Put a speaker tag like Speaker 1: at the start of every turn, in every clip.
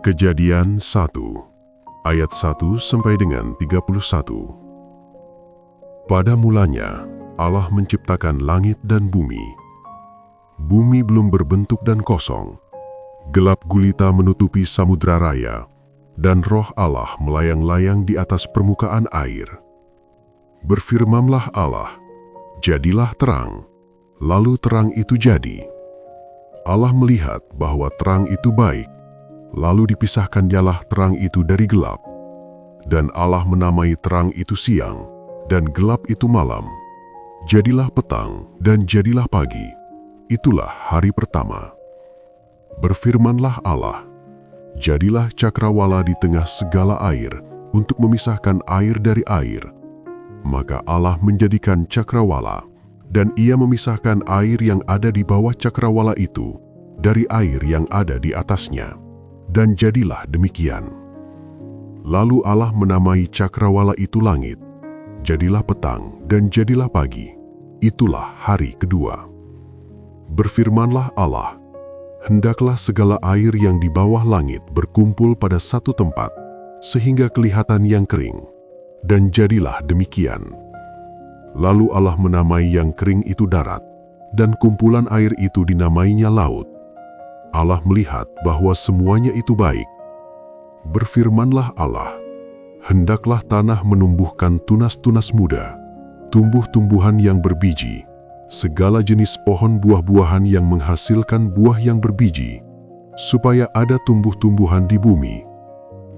Speaker 1: Kejadian 1, ayat 1 sampai dengan 31. Pada mulanya, Allah menciptakan langit dan bumi. Bumi belum berbentuk dan kosong. Gelap gulita menutupi samudra raya, dan roh Allah melayang-layang di atas permukaan air. Berfirmanlah Allah, jadilah terang. Lalu terang itu jadi. Allah melihat bahwa terang itu baik. Lalu dipisahkan dialah terang itu dari gelap. Dan Allah menamai terang itu siang, dan gelap itu malam. Jadilah petang, dan jadilah pagi. Itulah hari pertama. Berfirmanlah Allah, jadilah cakrawala di tengah segala air, untuk memisahkan air dari air. Maka Allah menjadikan cakrawala, dan ia memisahkan air yang ada di bawah cakrawala itu, dari air yang ada di atasnya. Dan jadilah demikian. Lalu Allah menamai cakrawala itu langit. Jadilah petang dan jadilah pagi. Itulah hari kedua. Berfirmanlah Allah, hendaklah segala air yang di bawah langit berkumpul pada satu tempat, sehingga kelihatan yang kering. Dan jadilah demikian. Lalu Allah menamai yang kering itu darat, dan kumpulan air itu dinamainya laut. Allah melihat bahwa semuanya itu baik. Berfirmanlah Allah, hendaklah tanah menumbuhkan tunas-tunas muda, tumbuh-tumbuhan yang berbiji, segala jenis pohon buah-buahan yang menghasilkan buah yang berbiji, supaya ada tumbuh-tumbuhan di bumi.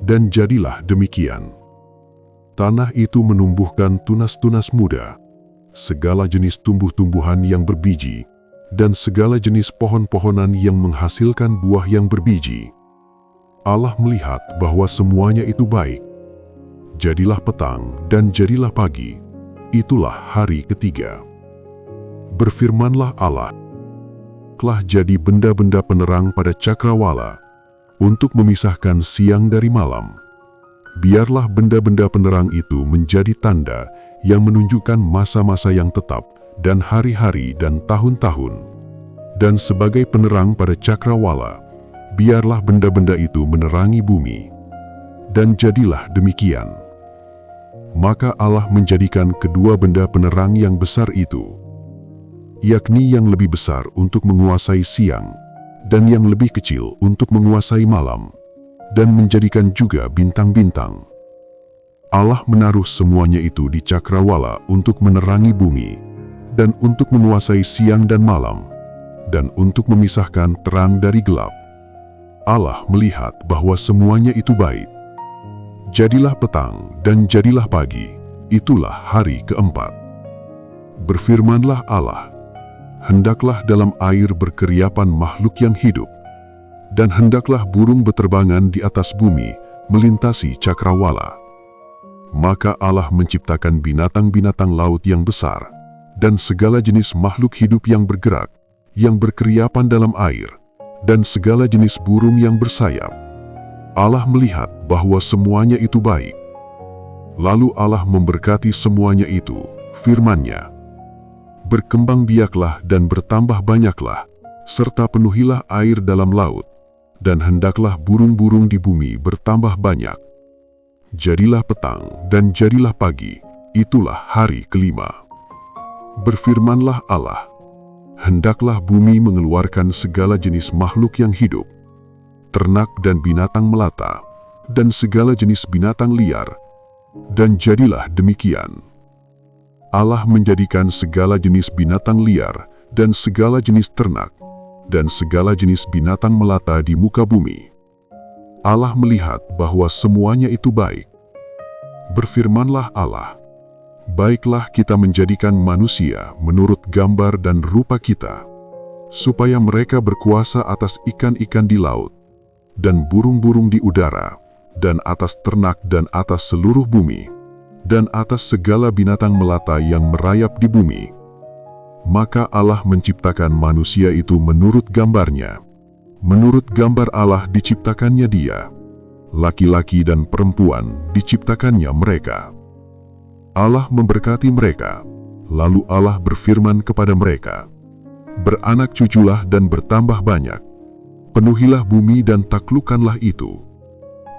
Speaker 1: Dan jadilah demikian. Tanah itu menumbuhkan tunas-tunas muda, segala jenis tumbuh-tumbuhan yang berbiji, dan segala jenis pohon-pohonan yang menghasilkan buah yang berbiji. Allah melihat bahwa semuanya itu baik. Jadilah petang dan jadilah pagi. Itulah hari ketiga. Berfirmanlah Allah, telah jadi benda-benda penerang pada cakrawala, untuk memisahkan siang dari malam. Biarlah benda-benda penerang itu menjadi tanda yang menunjukkan masa-masa yang tetap, dan hari-hari dan tahun-tahun. Dan sebagai penerang pada cakrawala, biarlah benda-benda itu menerangi bumi. Dan jadilah demikian. Maka Allah menjadikan kedua benda penerang yang besar itu, yakni yang lebih besar untuk menguasai siang, dan yang lebih kecil untuk menguasai malam, dan menjadikan juga bintang-bintang. Allah menaruh semuanya itu di cakrawala untuk menerangi bumi, dan untuk menguasai siang dan malam, dan untuk memisahkan terang dari gelap. Allah melihat bahwa semuanya itu baik. Jadilah petang dan jadilah pagi. Itulah hari keempat. Berfirmanlah Allah, hendaklah dalam air berkeriapan makhluk yang hidup, dan hendaklah burung beterbangan di atas bumi, melintasi cakrawala. Maka Allah menciptakan binatang-binatang laut yang besar, dan segala jenis makhluk hidup yang bergerak, yang berkeriapan dalam air, dan segala jenis burung yang bersayap. Allah melihat bahwa semuanya itu baik. Lalu Allah memberkati semuanya itu, firman-Nya, berkembang biaklah dan bertambah banyaklah, serta penuhilah air dalam laut, dan hendaklah burung-burung di bumi bertambah banyak. Jadilah petang dan jadilah pagi, itulah hari kelima. Berfirmanlah Allah, hendaklah bumi mengeluarkan segala jenis makhluk yang hidup, ternak dan binatang melata, dan segala jenis binatang liar. Dan jadilah demikian. Allah menjadikan segala jenis binatang liar, dan segala jenis ternak, dan segala jenis binatang melata di muka bumi. Allah melihat bahwa semuanya itu baik. Berfirmanlah Allah, baiklah kita menjadikan manusia menurut gambar dan rupa kita, supaya mereka berkuasa atas ikan-ikan di laut, dan burung-burung di udara, dan atas ternak dan atas seluruh bumi, dan atas segala binatang melata yang merayap di bumi. Maka Allah menciptakan manusia itu menurut gambar-Nya. Menurut gambar Allah diciptakannya dia. Laki-laki dan perempuan diciptakannya mereka. Allah memberkati mereka. Lalu Allah berfirman kepada mereka, beranak cuculah dan bertambah banyak. Penuhilah bumi dan taklukkanlah itu.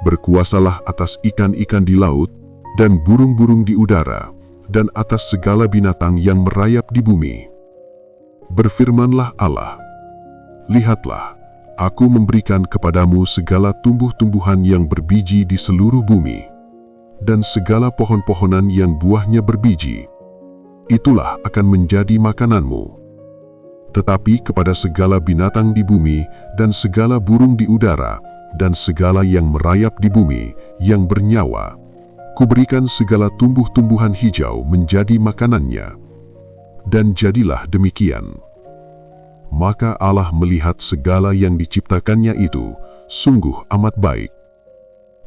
Speaker 1: Berkuasalah atas ikan-ikan di laut, dan burung-burung di udara, dan atas segala binatang yang merayap di bumi. Berfirmanlah Allah, lihatlah, aku memberikan kepadamu segala tumbuh-tumbuhan yang berbiji di seluruh bumi, dan segala pohon-pohonan yang buahnya berbiji. Itulah akan menjadi makananmu. Tetapi kepada segala binatang di bumi, dan segala burung di udara, dan segala yang merayap di bumi, yang bernyawa, kuberikan segala tumbuh-tumbuhan hijau menjadi makanannya. Dan jadilah demikian. Maka Allah melihat segala yang diciptakannya itu, sungguh amat baik.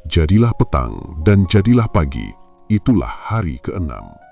Speaker 1: Jadilah petang dan jadilah pagi, itulah hari ke-6.